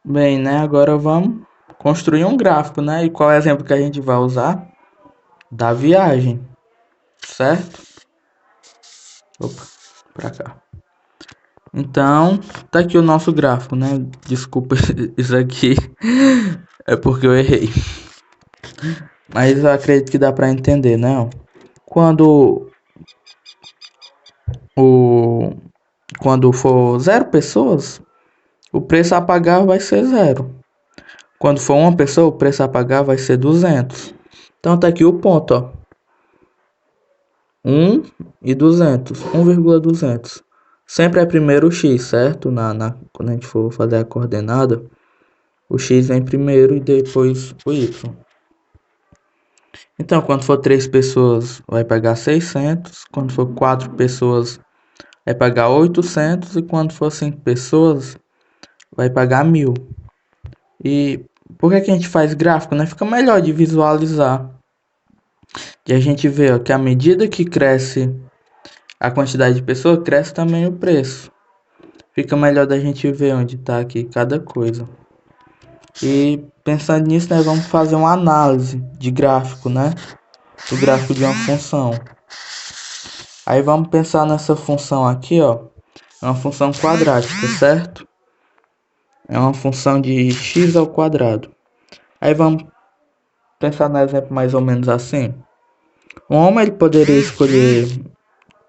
Bem, né? Agora vamos construir um gráfico, né? E qual é o exemplo que a gente vai usar? Da viagem, certo? Opa, pra cá. Então, tá aqui o nosso gráfico, né? Desculpa isso aqui, é porque eu errei. Mas eu acredito que dá pra entender, né? Quando o quando for 0 pessoas, o preço a pagar vai ser 0. Quando for uma pessoa, o preço a pagar vai ser 200. Então tá aqui o ponto, ó. 1 e 200, 1,200. Sempre é primeiro o x, certo? Quando a gente for fazer a coordenada, o x vem primeiro e depois o y. Então, quando for 3 pessoas, vai pagar 600. Quando for 4 pessoas, vai pagar 800. E quando for 5 pessoas, vai pagar 1000. E por que a gente faz gráfico, né? Fica melhor de visualizar. E a gente vê, ó, que à medida que cresce a quantidade de pessoas, cresce também o preço. Fica melhor da gente ver onde está aqui cada coisa. E pensando nisso, nós vamos fazer uma análise de gráfico, né? Do gráfico de uma função. Aí vamos pensar nessa função aqui, ó. É uma função quadrática, certo? É uma função de x ao quadrado. Aí vamos pensar no exemplo mais ou menos assim. Um homem ele poderia escolher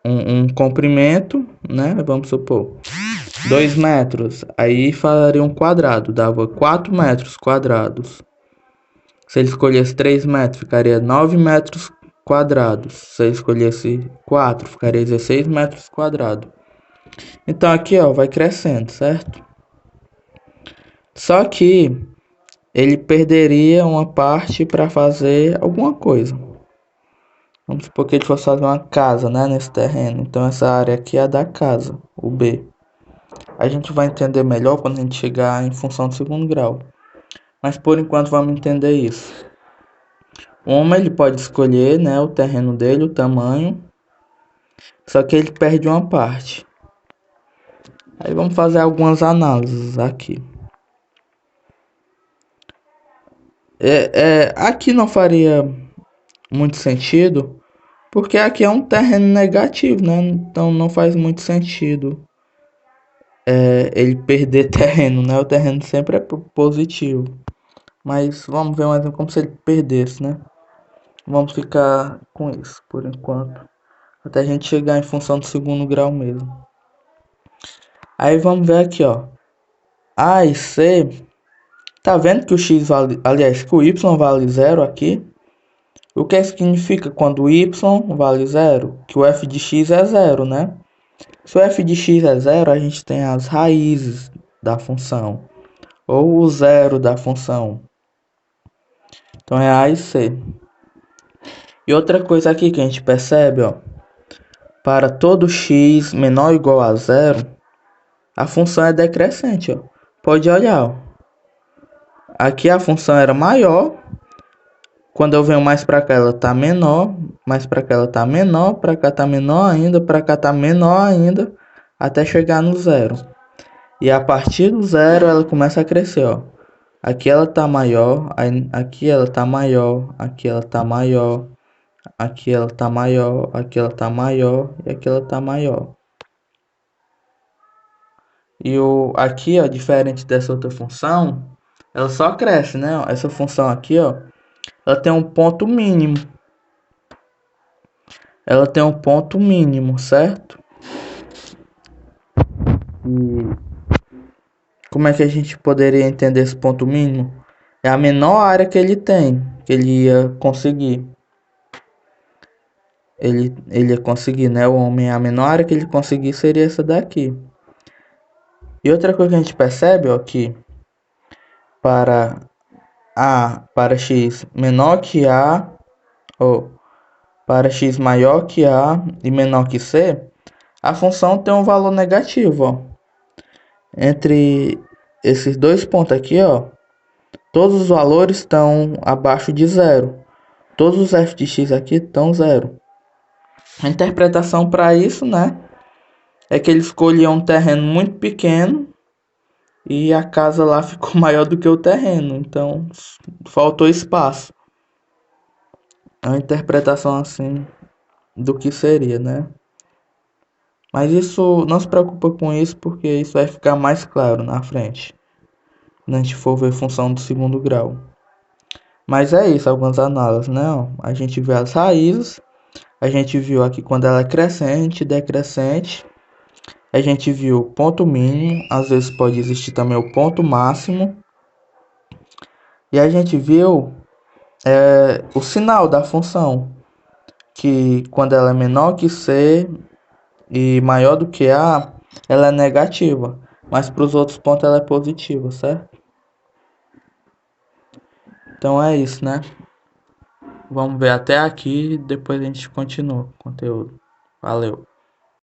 um comprimento, né? Vamos supor 2 metros. Aí faria um quadrado, dava 4 metros quadrados. Se ele escolhesse 3 metros, ficaria 9 metros quadrados. Se ele escolhesse 4, ficaria 16 metros quadrados. Então aqui, ó, vai crescendo, certo? Só que ele perderia uma parte para fazer alguma coisa. Vamos supor que ele fosse fazer uma casa, né, nesse terreno. Então essa área aqui é a da casa, o B. A gente vai entender melhor quando a gente chegar em função de segundo grau. Mas por enquanto vamos entender isso. O homem ele pode escolher, né, o terreno dele, o tamanho. Só que ele perde uma parte. Aí vamos fazer algumas análises aqui. Aqui não faria muito sentido, porque aqui é um terreno negativo, né? Então não faz muito sentido ele perder terreno, né? O terreno sempre é positivo. Mas vamos ver mais como se ele perdesse, né? Vamos ficar com isso por enquanto. Até a gente chegar em função do segundo grau mesmo. Aí vamos ver aqui, ó. A e C. Tá vendo que o x vale, aliás, que o y vale 0 aqui? O que significa quando o y vale 0? Que o f de x é 0, né? Se o f de x é 0, a gente tem as raízes da função. Ou o zero da função. Então é A e C. E outra coisa aqui que a gente percebe, ó. Para todo x menor ou igual a 0, a função é decrescente, ó. Pode olhar, ó. Aqui a função era maior. Quando eu venho mais para cá, ela tá menor, mais para cá ela tá menor, para cá tá menor ainda, para cá tá menor ainda, até chegar no zero. E a partir do zero ela começa a crescer, ó. Aqui ela tá maior, aqui ela tá maior, aqui ela tá maior, aqui ela tá maior, aqui ela tá maior e aqui ela tá maior. E aqui, ó, diferente dessa outra função, ela só cresce, né? Essa função aqui, ó, ela tem um ponto mínimo. Ela tem um ponto mínimo, certo? E como é que a gente poderia entender esse ponto mínimo? É a menor área que ele tem, que ele ia conseguir. Ele ia conseguir, né? O homem, a menor área que ele conseguir seria essa daqui. E outra coisa que a gente percebe, ó, que para para x menor que A, ou para x maior que A e menor que C, a função tem um valor negativo, ó. Entre esses dois pontos aqui, ó, todos os valores estão abaixo de zero. Todos os f de x aqui estão zero. A interpretação para isso, né, é que ele escolheu um terreno muito pequeno e a casa lá ficou maior do que o terreno, então faltou espaço. É uma interpretação assim do que seria, né? Mas isso não se preocupa com isso porque isso vai ficar mais claro na frente, quando a gente for ver função do segundo grau. Mas é isso, algumas análises, né? Ó, a gente vê as raízes, a gente viu aqui quando ela é crescente, decrescente, a gente viu o ponto mínimo, às vezes pode existir também o ponto máximo, e a gente viu o sinal da função, que quando ela é menor que C e maior do que A, ela é negativa, mas para os outros pontos ela é positiva, certo? Então é isso, né? Vamos ver até aqui, depois a gente continua o conteúdo. Valeu!